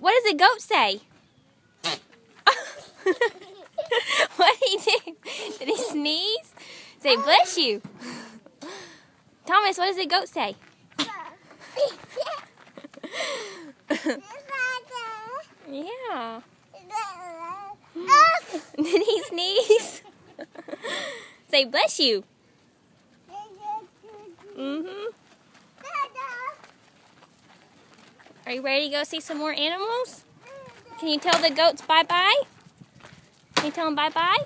What does a goat say? What did he do? Did he sneeze? Say, bless you. Thomas, what does a goat say? Yeah. Did he sneeze? Say, bless you. Are you ready to go see some more animals? Can you tell the goats bye-bye? Can you tell them bye-bye?